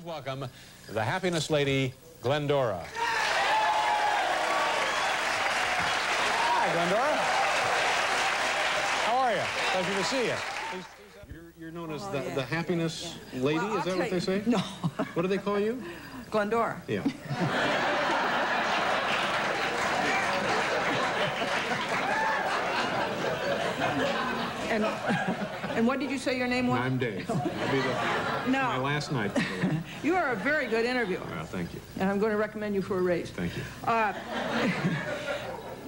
Welcome, the happiness lady, Glendora. Hi, Glendora. How are you? Pleasure to see you. You're known as the happiness lady, well, is that what they say? No. What do they call you? Glendora. Yeah. And what did you say your name was? I'm Dave. That'll be my last night. You are a very good interviewer. Well, thank you. And I'm going to recommend you for a raise. Thank you.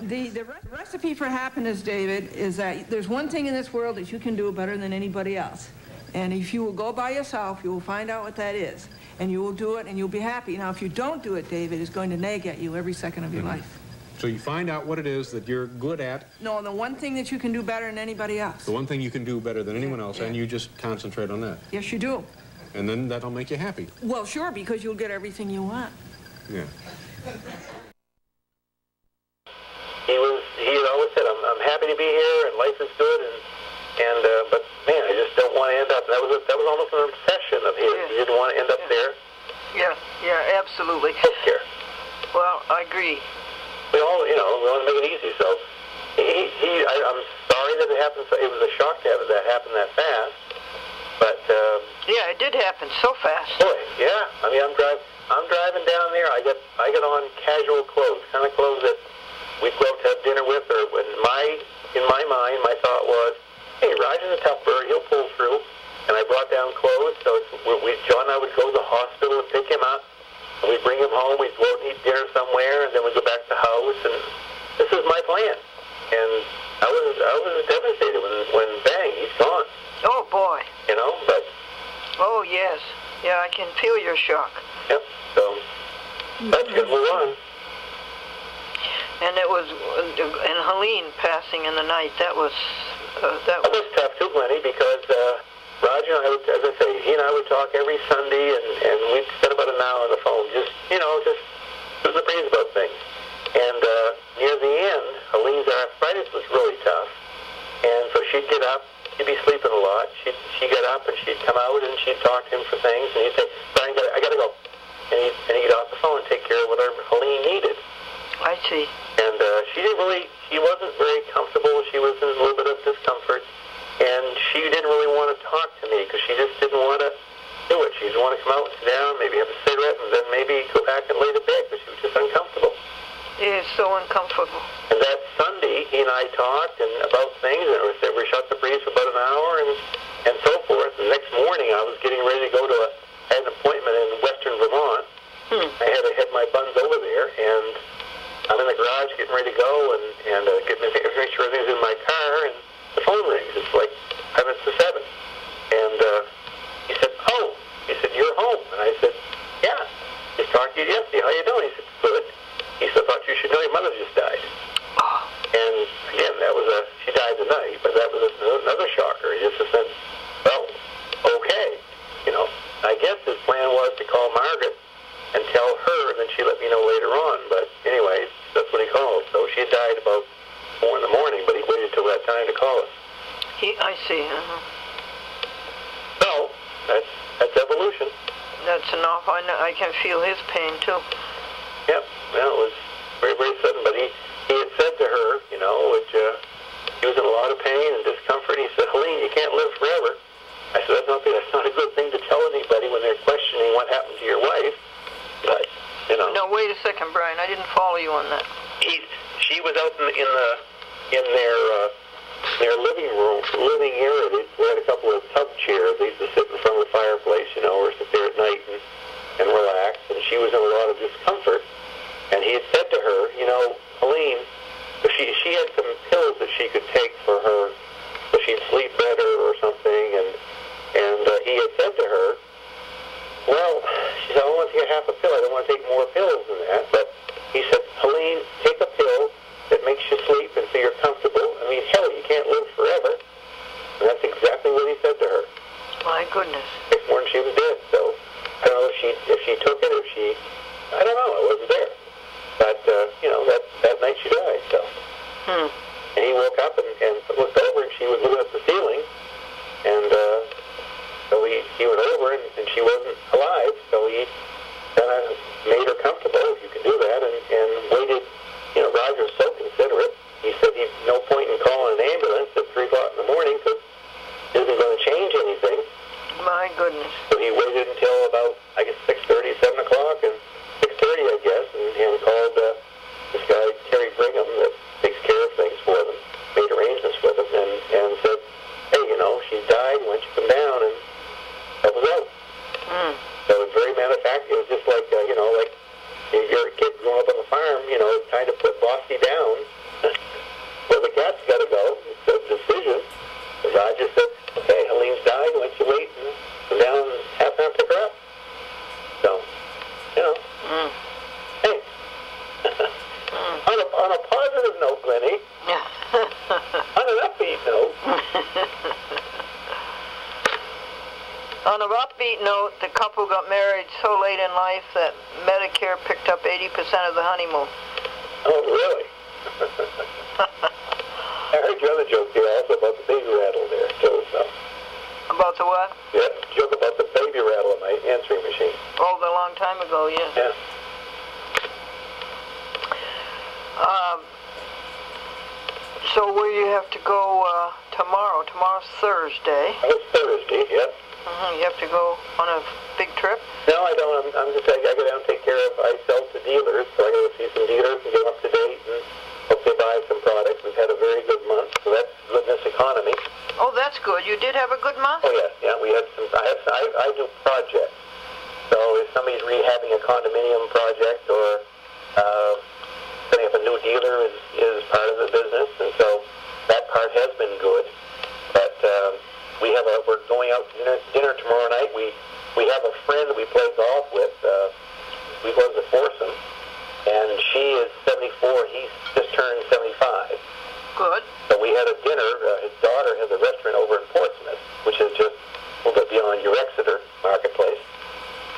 The recipe for happiness, David, is that there's one thing in this world that you can do better than anybody else. And if you will go by yourself, you will find out what that is. And you will do it, and you'll be happy. Now, if you don't do it, David, it's going to nag at you every second of your life. So you find out what it is that you're good at. No, the one thing that you can do better than anybody else. The one thing you can do better than anyone else, and you just concentrate on that. Yes, you do. And then that'll make you happy. Well, sure, because you'll get everything you want. Yeah. He had always said, I'm happy to be here, and life is good, but man, I just don't want to end up. That was almost an obsession of his. Yeah. He didn't want to end up there. Yeah, absolutely. Healthcare. Well, I agree. We all, we want to make it easy. So, I'm sorry that it happened. It was a shock to have that happen that fast. But yeah, it did happen so fast. boy, yeah. I mean, I'm driving down there. I get on casual clothes, kind of clothes that we'd go out to have dinner with. Or in my mind, my thought was, hey, Roger's a tough bird. He'll pull through. And I brought down clothes. So John and I would go to the hospital and pick him up. And we'd bring him home. We'd go out and eat dinner somewhere, and then we'd go back to the house. And this is my plan. And I was devastated when bang, he's gone. Oh boy. But Oh yes. Yeah, I can feel your shock. yep. So that's good. Move on. And it was, and Helene passing in the night. That was That was tough too, Glennie, because Roger and I would, as I say, he and I would talk every Sunday, and we'd spend about an hour on the phone, just shooting the breeze about things. And near the end, Helene's arthritis was really tough, and so she'd get up. She'd be sleeping a lot. She'd get up and she'd come out and she'd talk to him for things, and he'd say, "Brian, I gotta go," and he'd get off the phone and take care of whatever Helene needed. I see. And she wasn't very comfortable. She was in a little bit of discomfort, and she didn't really want to talk to me because she just didn't want to do it. She didn't want to come out and sit down, maybe have a cigarette, and then maybe go back and lay to bed because she was just uncomfortable. It is so uncomfortable. And that Sunday, he and I talked about things, and we shot the breeze for about an hour and so forth. And the next morning, I was getting ready to go to I had an appointment in western Vermont. I had to head my buns over there, and I'm in the garage getting ready to go and make sure everything's in my car, and the phone rings. It's like 5 minutes to 7. And he said, "Oh," he said, "you're home." And I said, "Yeah. Just talked to you yesterday. How you doing?" He said, "Good." He said, "Thought you should know your mother just died." And again, she died tonight, but that was another shocker. Just a sense, well, okay. I guess his plan was to call Margaret and tell her, and then she let me know later on. But anyways, that's what he called. So she had died about 4 in the morning, but he waited till that time to call us. I see. So that's evolution. That's enough. I can feel his pain too. Yep. Well, it was very, very sudden. But he had said to her, which he was in a lot of pain and discomfort. He said, "Helene, you can't live forever." I said, that's not a good thing to tell anybody when they're questioning what happened to your wife. But No, wait a second, Brian. I didn't follow you on that. She was out in their living area. They had a couple of tub chairs. They used to sit in front of the fireplace, or sit there at night and relax. And she was in a lot of discomfort. And he had said to her, Helene, she had some pills that she could take for her, so she'd sleep better or something. And he had said to her, well, she said, I don't want to take half a pill. I don't want to take more pills than that. But he said, Helene, take a pill that makes you sleep and so you're comfortable. I mean, hell, you can't live forever. And that's exactly what he said to her. My goodness. Next morning she was dead. So I don't know if she took it, I don't know. I wasn't there. But, that night she died. So. And he woke up and looked over and she was looking at the ceiling. And so he went over and she wasn't alive. So made her comfortable, if you can do that, and waited. You know, Roger was so considerate. He said he'd no point in calling an ambulance at 3 o'clock in the morning because it isn't going to change anything. My goodness. So he waited until about, I guess, 6:30, 7 o'clock, and 6:30, I guess, and called this guy, Terry Brigham, that takes care of things for them, made arrangements with him, and said, hey, you know, she died, why don't you come down and help us out? So it was very matter of fact. It was just like, you know, like if you're a kid growing up on the farm, you know, it's time to put Bossy down. Well, the cat's got to go. It's a decision. Roger said, okay, Helene's died, why don't you wait and come down and have time to pick her up? So, you know, hey. On a positive note, Glennie, on an upbeat note, on an upbeat note, the couple got married so late in life that Medicare picked up 80% of the honeymoon. oh, really? I heard your other joke there also about the baby rattle there, too. So. About the what? Yeah, joke about the baby rattle in my answering machine. Oh, the long time ago, yeah. Yeah. So where you have to go tomorrow? Tomorrow's Thursday. Oh, it's Thursday, yeah. You have to go on a big trip? No, I don't. I'm just, I go down and take care of, I sell to dealers, so I go to see some dealers and get up to date and hope they buy some products. We've had a very good month, so that's goodness economy. Oh, that's good. You did have a good month? Oh, yeah, we had some, I do projects. So if somebody's rehabbing a condominium project or setting up a new dealer is part of the business, and so that part has been good. But we're going out to dinner tomorrow night. We have a friend that we play golf with. We go as a foursome, and she is 74. He's just turned 75. Good. So we had a dinner. His daughter has a restaurant over in Portsmouth, which is just a little bit beyond your Exeter marketplace.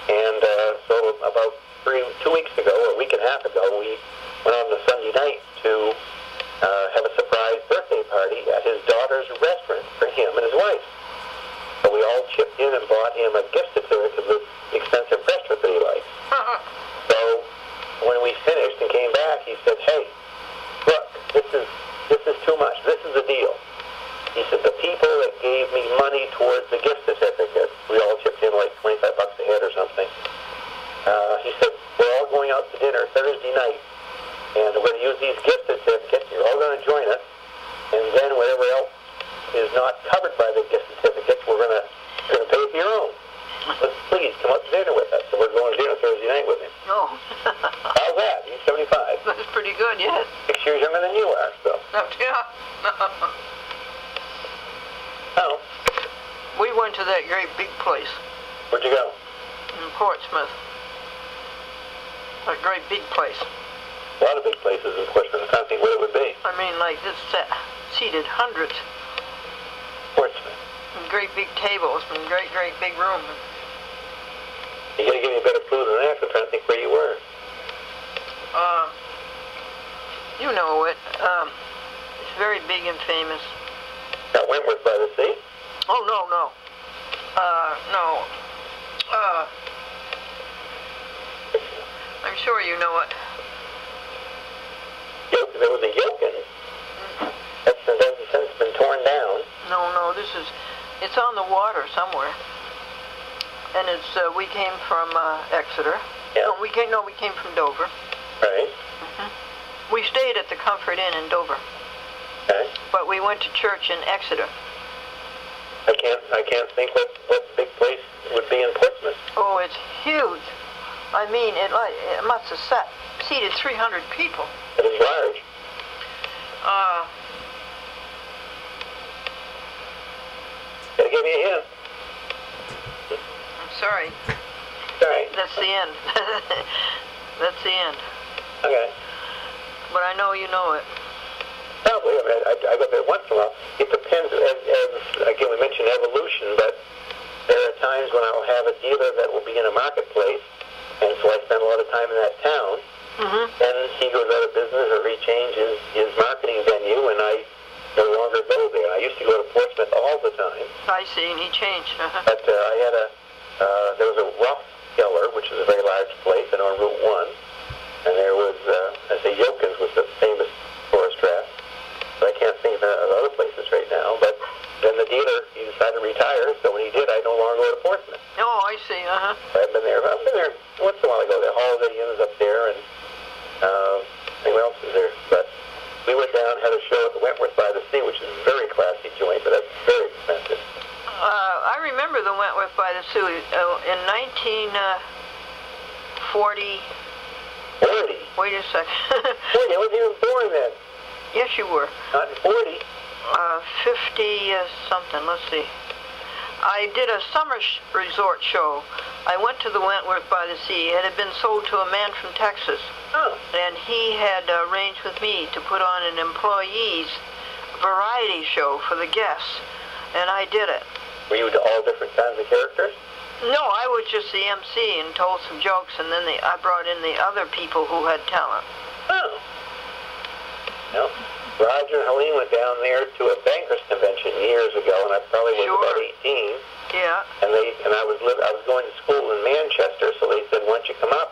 And so about 2 weeks ago, or a week and a half ago, we went on a Sunday night to have a surprise birthday party at his daughter's restaurant for him and his wife. So we all chipped in and bought him a gift certificate to this expensive restaurant that he likes. So when we finished and came back, he said, hey, look, this is too much. This is the deal. He said, the people that gave me money towards the gift certificate, we all chipped in like $25 a head or something. He said, we're all going out to dinner Thursday night, and we're going to use these gift certificates. You're all going to join us, and then whatever else is not covered by the gift certificates, we're going to pay for your own. Let's please come up to dinner with us. So we're going to dinner Thursday night with him. Oh. How's that? He's 75. That's pretty good, yes. 6 years younger than you are, so. Yeah. Oh. We went to that great big place Where'd you go? in Portsmouth. A great big place. A lot of big places in Portsmouth. I can't think what it would be. I mean, like this seated hundreds. Portsmouth. And great big tables and great big room. You got to give me better clue than that. I'm trying to think where you were. You know it. It's very big and famous. At Wentworth by the Sea? Oh, no. No. I'm sure you know it. There was a Yokin. That's since been torn down. No, it's on the water somewhere. And it's, we came from Exeter. Yeah. No, we came from Dover. Right. We stayed at the Comfort Inn in Dover. Okay. But we went to church in Exeter. I can't think what big place would be in Portsmouth. Oh, it's huge. I mean, it must have seated 300 people. It is large. Gotta give me a hint. I'm sorry. Sorry. That's the end. That's the end. Okay. But I know you know it. Probably. I mean, I go there once in a while. It depends. Again, we mentioned evolution, but there are times when I'll have a dealer that will be in a marketplace, and so I spend a lot of time in that town. And he goes out of business or he changes his marketing venue, and I no longer go there. I used to go to Portsmouth all the time. I see, and he changed. But I had there was a Rough Geller, which is a very garage place and on Route 1. And there was, I say Yelkins was the famous tourist trap. But I can't think of other places right now. But then the dealer, he decided to retire, so when he did, I no longer go to Portsmouth. Oh, I see, uh-huh. I've been there once in a while. I go there. Holiday Inn is up there, and what else is there? But we went down, had a show at the Wentworth by the Sea, which is a very classy joint, but that's very expensive. I remember the Wentworth by the Sea in 1940. 40? Wait a second. 40? I wasn't even born then. Yes, you were. Not in 40. 50 something. Let's see. I did a summer resort show. I went to the Wentworth by the Sea. It had been sold to a man from Texas. Oh. And he had arranged with me to put on an employee's variety show for the guests. And I did it. Were you all different kinds of characters? No, I was just the MC and told some jokes, and then I brought in the other people who had talent. Oh. No. Roger and Helene went down there to a bankers convention years ago, and I probably was about 18. Yeah. And I was going to school in Manchester, so they said, "Why don't you come up?"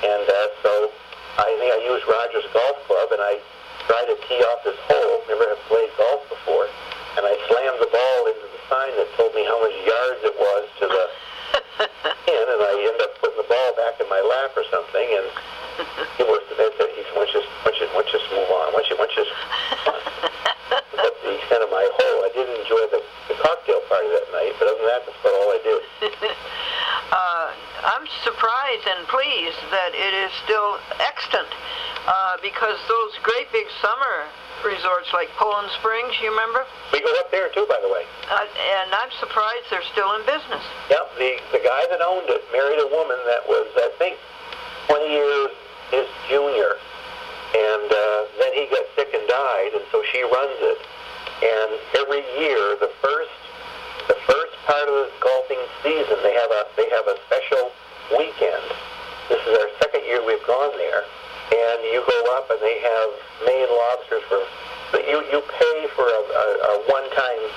And so I think I used Roger's golf club, and I tried to tee off this hole. Never had played golf before, and I slammed the ball into the sign that told me how many yards it was to the pin, and I ended up putting the ball back in my lap or something, and he was the best. He said, "Why don't you just move on? Why don't you just..." That's the extent of my hole. I did enjoy the cocktail party that night, but other than that, that's about all I did. I'm surprised and pleased that it is still extant, because those great big summer resorts like Poland Springs, you remember? We go up there too, by the way. And I'm surprised they're still in business. Yep, the guy that owned it married a woman that was, I think, 20 years his junior, and then he got sick and died, and so she runs it. And every year, the first part of the golfing season, they have a special weekend. This is our second year we've gone there, and you go up and they have Maine lobsters for. You pay for a one-time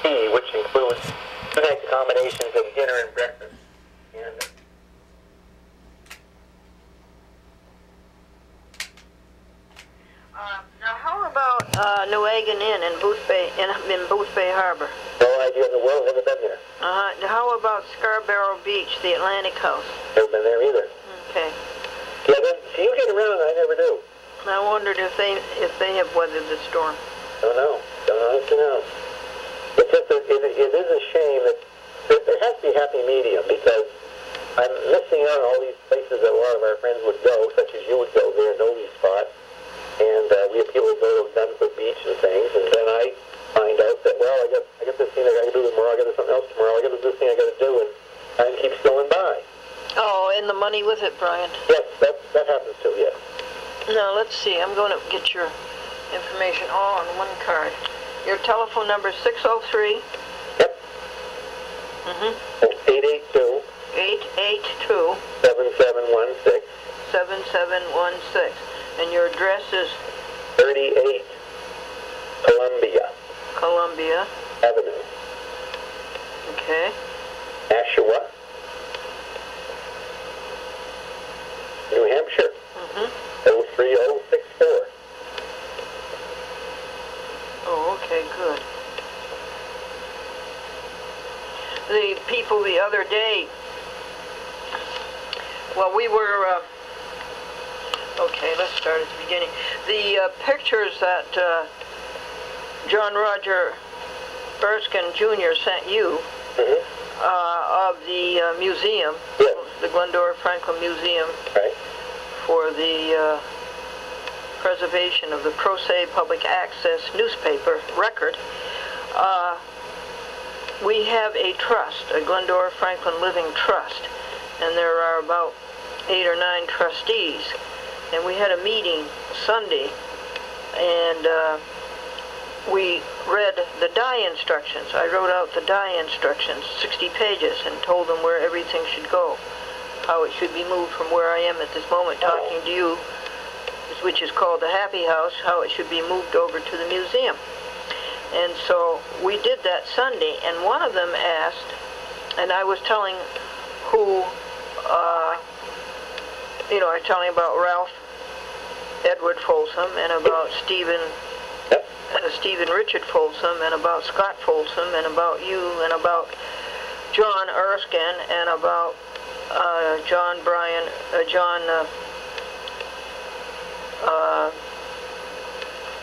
fee, which includes 2 night accommodations and dinner and breakfast. And now, how about Nuagan Inn in Booth Bay Harbor? no idea in the world, never been there. How about Scarborough Beach, the Atlantic House? Never been there either. Okay. Yeah, see, you get around, I never do. I wondered if they have weathered the storm. Don't know. It's just it is a shame that there has to be a happy medium, because I'm missing out on all these places that a lot of our friends would go, such as you would go there, Novi Spot, and we have people who go to Dunkwood Beach and things, and then I find out that, well, I got this thing I got to do tomorrow, I got something else tomorrow, I got this thing I got to do, and time keeps going by. Oh, and the money with it, Brian. Yes, that happens too, yes. Now, let's see. I'm going to get your information all on one card. Your telephone number is 603. Yep. 882. 882. 7716. 7716. And your address is 38 Columbia Avenue. Okay. Nashua, New Hampshire. 03064. Oh, okay, good. The people the other day, well, we were, okay, let's start at the beginning. The pictures that John Roger Erskine Jr. sent you of the museum, Yes. the Glendora Franklin Museum, Right. for the preservation of the Pro Se Public Access newspaper record. We have a trust, a Glendora Franklin Living Trust, and there are about 8 or 9 trustees. And we had a meeting Sunday, and we read the die instructions. I wrote out the die instructions, 60 pages, and told them where everything should go, how it should be moved from where I am at this moment talking to you, which is called the Happy House, how it should be moved over to the museum. And so we did that Sunday, and one of them asked, and I was telling who you know, I was telling you about Ralph Edward Folsom, and about Stephen Richard Folsom, and about Scott Folsom, and about you, and about John Erskine, and about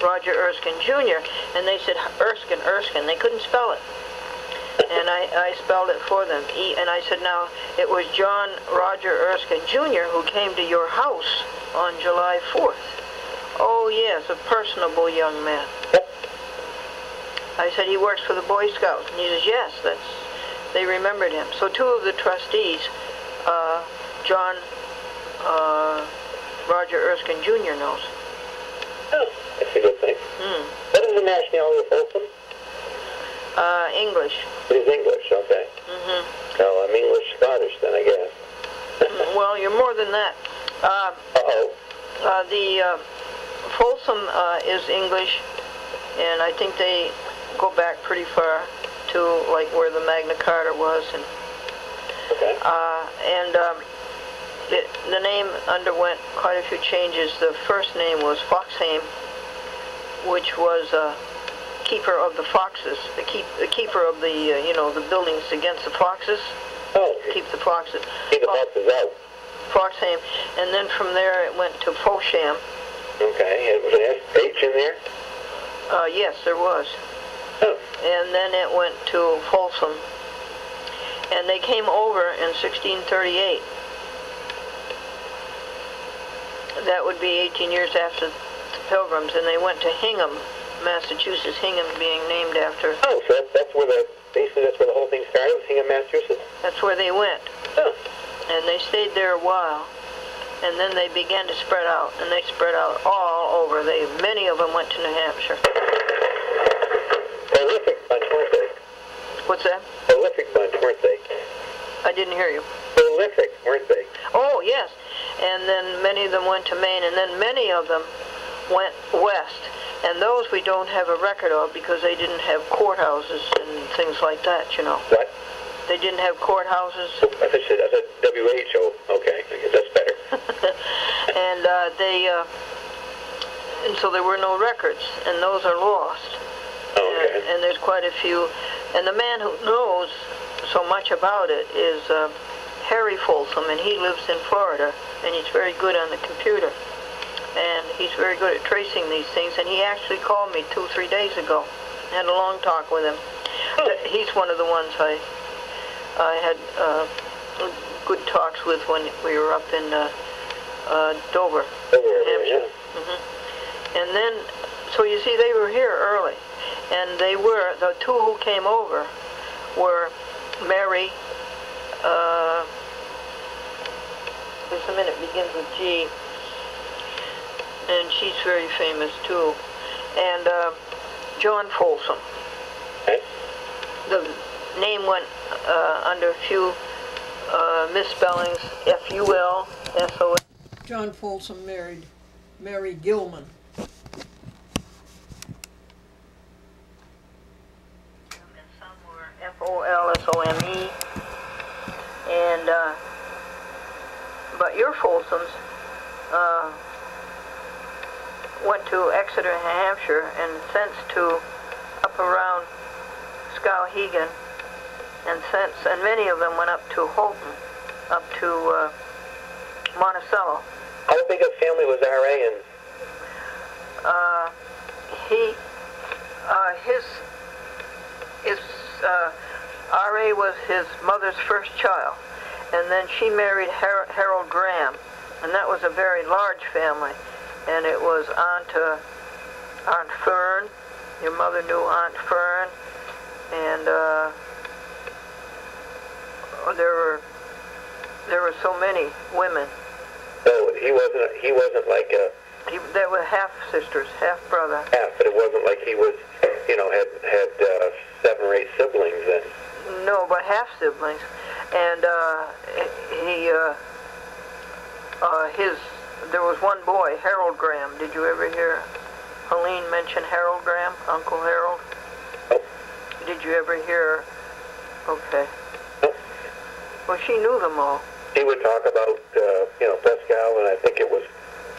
Roger Erskine Jr. And they said Erskine. They couldn't spell it. And I spelled it for them. And I said, now, it was John Roger Erskine Jr. who came to your house on July 4th. Oh, yes, a personable young man. I said, he works for the Boy Scouts. And he says, yes, they remembered him. So two of the trustees, John Roger Erskine Jr. knows. Oh, that's a good thing. What is the nationality of Folsom? English. It is English, okay. So I'm English-Scottish then, I guess. Well, you're more than that. The Folsom is English, and I think they go back pretty far to like where the Magna Carta was, and the name underwent quite a few changes. The first name was Foxhame, which was keeper of the foxes, the keeper of the the buildings against the foxes. Oh, keep the foxes. Keep the foxes out. Foxhame, and then from there it went to Folsham. Okay, was an SH in there? Yes, there was. Oh. And then it went to Folsom, and they came over in 1638. That would be 18 years after the Pilgrims, and they went to Hingham, Massachusetts. Hingham being named after. Oh, so that's where the whole thing started, was Hingham, Massachusetts. That's where they went. Oh. And they stayed there a while, and then they began to spread out, and they spread out all over. Many of them went to New Hampshire. Prolific bunch, weren't they? What's that? Prolific bunch, weren't they? I didn't hear you. Prolific, weren't they? Oh, yes. And then many of them went to Maine, and then many of them went west. And those we don't have a record of because they didn't have courthouses and things like that, you know. What? They didn't have courthouses. I said WHO. Okay, I guess that's better. And so there were no records, and those are lost. Oh, okay. And there's quite a few. And the man who knows so much about it is Harry Folsom, and he lives in Florida, and he's very good on the computer. And he's very good at tracing these things, and he actually called me 2-3 days ago. I had a long talk with him. He's one of the ones I had good talks with when we were up in Dover, Hampshire. And then, so you see, they were here early, and the two who came over were Mary, just a minute, begins with G, and she's very famous too, and John Folsom. The name went under a few misspellings, Fulson. John Folsom married Mary Gilman. And some were Folsome, and but your Folsoms went to Exeter, New Hampshire, and thence to up around Skowhegan, and many of them went up to Holton, up to Monticello. How big a family was R.A. and? R.A. was his mother's first child, and then she married Harold Graham, and that was a very large family, and it was Aunt Fern. Your mother knew Aunt Fern, and there were so many women. Oh, he wasn't like a... They were half sisters, half brother. Half, but it wasn't like he was, had 7 or 8 siblings then. No, but half siblings, and there was one boy, Harold Graham. Did you ever hear Helene mention Harold Graham, Uncle Harold? Oh. Did you ever hear? Okay. Oh. Well, she knew them all. She would talk about, Presque Isle, and I think it was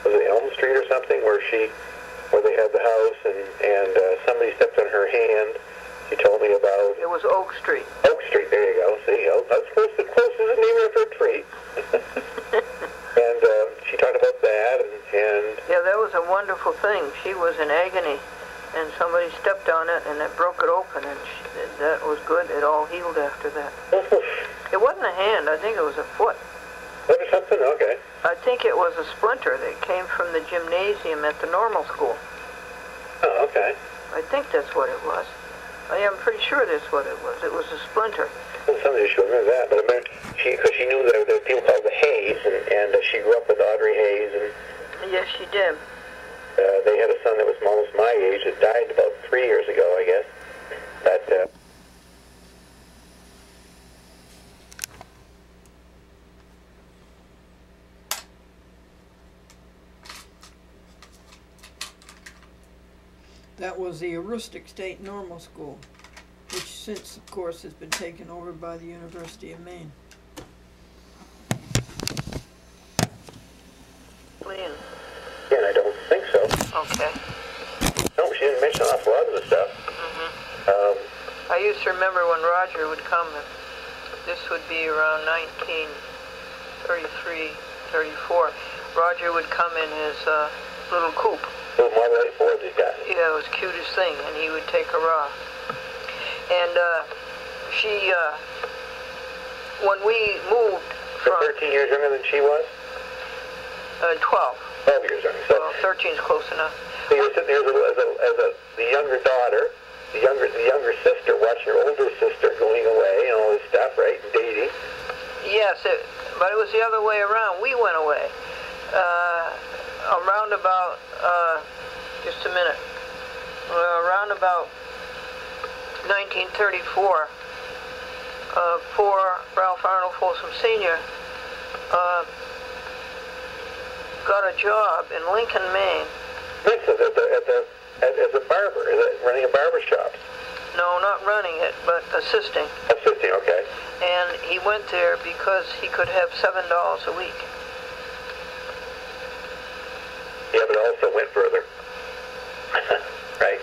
it Elm Street or something, where they had the house, and somebody stepped on her hand. She told me about. It was Oak Street. Oak Street, there you go. See, that's close as the name of her treat. And she talked about that, and yeah, that was a wonderful thing. She was in agony, and somebody stepped on it, and it broke it open, and that was good. It all healed after that. It wasn't a hand. I think it was a foot. What or something? Okay. I think it was a splinter that came from the gymnasium at the normal school. Oh, okay. I think that's what it was. I'm pretty sure that's what it was. It was a splinter. Well, somebody should remember that. But I mean, because she knew that there were people called the Hayes, and she grew up with Audrey Hayes, and Yes, she did. they had a son that was almost my age that died about 3 years ago, I guess. But That was the Aroostook State Normal School, which since, of course, has been taken over by the University of Maine. Lynn. again, I don't think so. Okay. No, she didn't mention an awful lot of the stuff. I used to remember when Roger would come, and this would be around 1933, 34. Roger would come in his little coupe. Little Model 8 Ford he's got. Yeah, it was the cutest thing, and he would take her off. And she, when we moved So from 13 years younger than she was? 12, 12 years younger. So, well, 13 is close enough. so you're sitting there the younger daughter, the younger sister, watching your older sister going away and all this stuff, right? And dating. Yes, but it was the other way around. We went away. Around about, just a minute, around about 1934, poor Ralph Arnold Folsom Sr. Got a job in Lincoln, Maine. Vincent, as a barber, running a barber shop. No, not running it, but assisting. Assisting, okay. And he went there because he could have $7 a week. Yeah, but also went further. Right?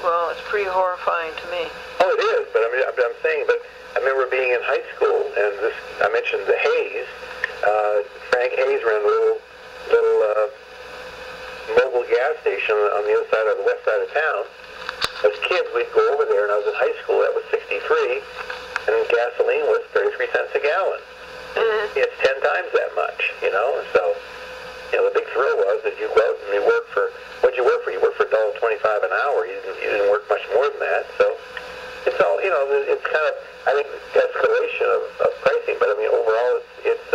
Well, it's pretty horrifying to me. Oh, it is, but I'm saying, but I remember being in high school, and I mentioned the Hayes. Frank Hayes ran a little mobile gas station on the other side of the west side of town. As kids, we'd go over there, and I was in high school. That was 63, and gasoline was 33 cents a gallon. It's 10 times that much, so... the big thrill was that you go out and you work for, what'd you work for? You worked for $1.25 an hour. You didn't work much more than that. So it's all, it's kind of, I think, escalation of pricing. But, I mean, overall, it's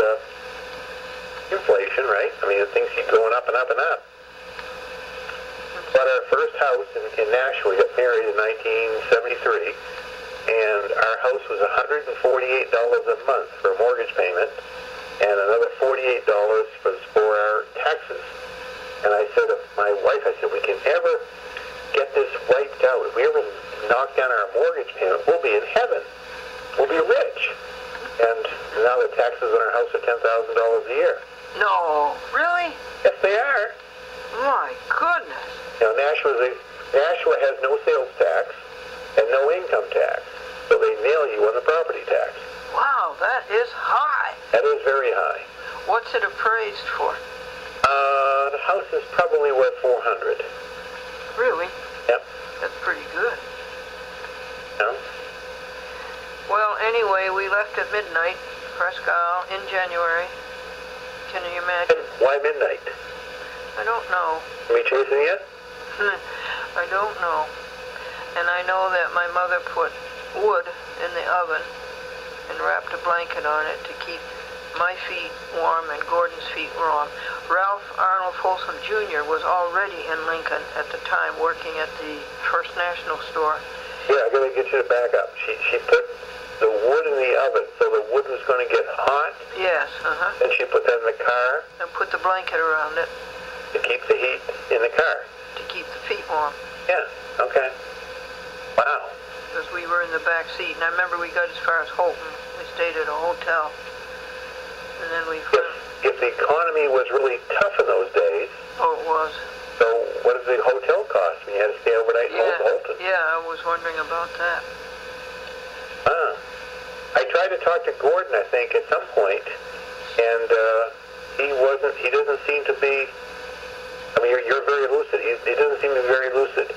inflation, right? I mean, things keep going up and up and up. Bought our first house in Nashua. We got married in 1973. And our house was $148 a month for a mortgage payment. And another $48 for our taxes. And I said to my wife, we can ever get this wiped out. If we ever knock down our mortgage payment, we'll be in heaven. We'll be rich. And now the taxes on our house are $10,000 a year. No, really? Yes, they are. My goodness. Nashua has no sales tax and no income tax. So they nail you on the property tax. Wow, that is high. That is very high. What's it appraised for? The house is probably worth $400. Really? Yep. That's pretty good. Yeah. Well, anyway, we left at midnight, Presque Isle, in January. Can you imagine? Why midnight? I don't know. Me chasing you? I don't know. And I know that my mother put wood in the oven and wrapped a blanket on it to keep my feet warm and Gordon's feet warm. Ralph Arnold Folsom Jr. was already in Lincoln at the time working at the First National Store. Yeah, I'm going to get you to back up. She put the wood in the oven so the wood was going to get hot. Yes, And she put that in the car. And put the blanket around it. To keep the heat in the car. To keep the feet warm. Yeah, okay. Wow. Because we were in the back seat, and I remember we got as far as Holton, We stayed at a hotel. And then we... If the economy was really tough in those days... Oh, it was. So what did the hotel cost when you had to stay overnight in Holton? Yeah, I was wondering about that. I tried to talk to Gordon, I think, at some point, and he doesn't seem to be... I mean, you're very lucid. He doesn't seem to be very lucid.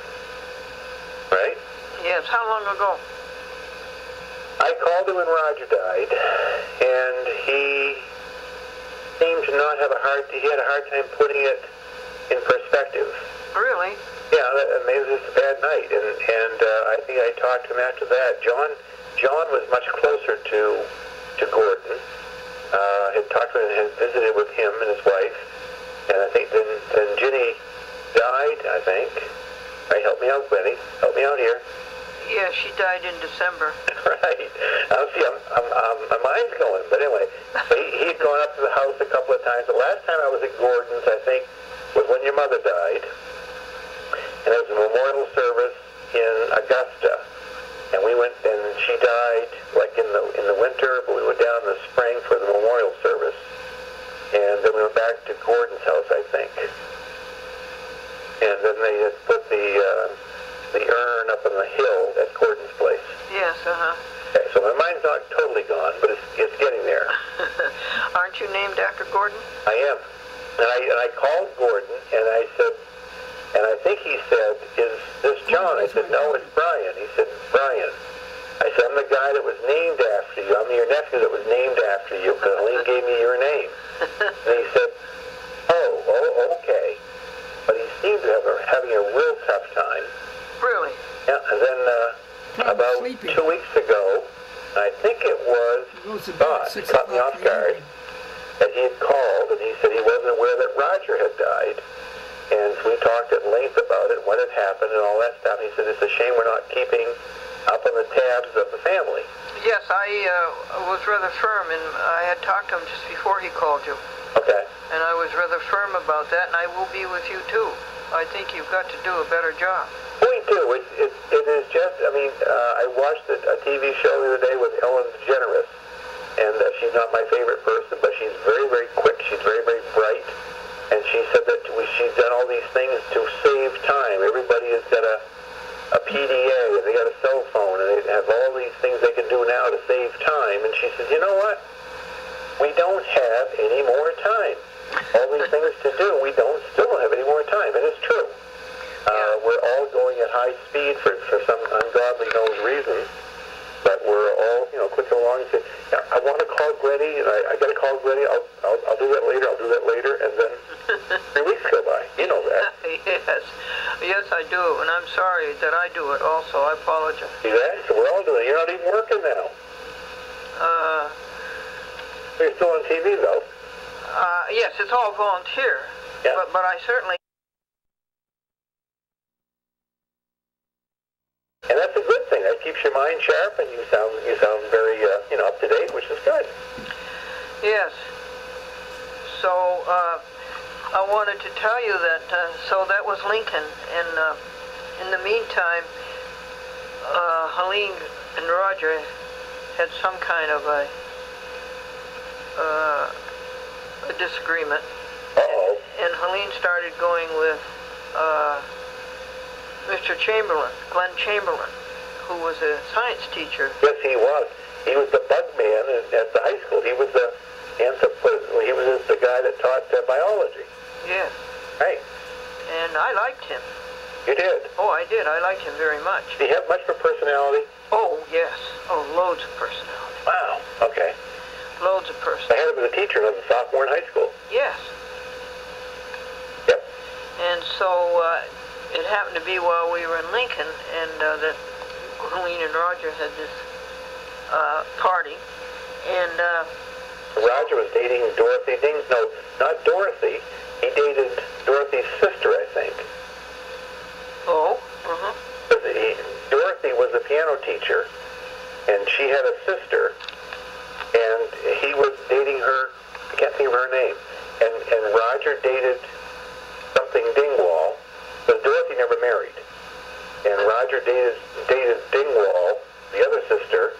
Right? Yes, how long ago? I called him when Roger died, and he seemed to not have he had a hard time putting it in perspective. Really? Yeah, maybe it was just a bad night, and I think I talked to him after that. John was much closer to Gordon. Had talked to him and had visited with him and his wife, and I think then Ginny died, I think. Right, help me out, Glennie. Help me out here. Yeah, she died in December. Right. See, my mind's going. But anyway, he'd gone up to the house a couple of times. The last time I was at Gordon's, I think, was when your mother died. And it was a memorial service in Augusta. And we went, and she died like in the winter, but we went down in the spring for the memorial service. And then we went back to Gordon's house, I think. And then they had put the urn up on the hill at Gordon's place. Yes, Okay, so my mind's not totally gone, but it's getting there. Aren't you named after Gordon? I am. And I called Gordon, and I said, and I think he said, "Is this John?" I said, "No, it's Brian." He said, "Brian." I said, "I'm the guy that was named after you. I'm your nephew that was named after you, because Helene gave me your name." And he said, oh, okay. But he seemed to having a real tough time. Really? Yeah, and then about 2 weeks ago, I think it was Scott, he caught me off guard, that he had called, and he said he wasn't aware that Roger had died. And so we talked at length about it, what had happened, and all that stuff. He said, it's a shame we're not keeping up on the tabs of the family. Yes, I was rather firm, and I had talked to him just before he called you. Okay. And I was rather firm about that, and I will be with you, too. I think you've got to do a better job. We do. It is just, I mean, I watched a TV show the other day with Ellen DeGeneres, and she's not my favorite person, but she's very, very quick. She's very, very bright. And she said that she's done all these things to save time. Everybody has got a PDA, and they got a cell phone, and they have all these things they can do now to save time. And she says, you know what? We don't have any more time. All these things to do, we still don't have any more time. And it's true. We're all going at high speed for some ungodly known reason, but we're all, clicking along and saying, I want to call Glennie, and I got to call Glennie, I'll do that later, and then 3 weeks go by. You know that. Yes, I do, and I'm sorry that I do it also. I apologize. See that? So we're all doing it. You're not even working now. You're still on TV, though. Yes, it's all volunteer, yeah. but I certainly... And that's a good thing. That keeps your mind sharp, and you sound very, up to date, which is good. Yes. So, I wanted to tell you that, so that was Lincoln, and in the meantime, Helene and Roger had some kind of a disagreement. Uh-oh. And Helene started going with Mr. Chamberlain, Glenn Chamberlain, who was a science teacher. Yes, he was. He was the bug man at the high school. He was the guy that taught biology. Yes. Right. And I liked him. You did? Oh, I did. I liked him very much. Did he have much of a personality? Oh, yes. Oh, loads of personality. Wow. Okay. Loads of I personality. had him as a teacher when I was a sophomore in high school. Yes. Yep. And so it happened to be while we were in Lincoln, and that Helene and Roger had this party, and Roger was dating Dorothy Dings. No, not Dorothy. He dated Dorothy's sister, I think. Oh. Dorothy was a piano teacher, and she had a sister, and he was dating her. I can't think of her name. And Roger dated something Dingwall, but Dorothy never married. And Roger dated Dingwall, the other sister,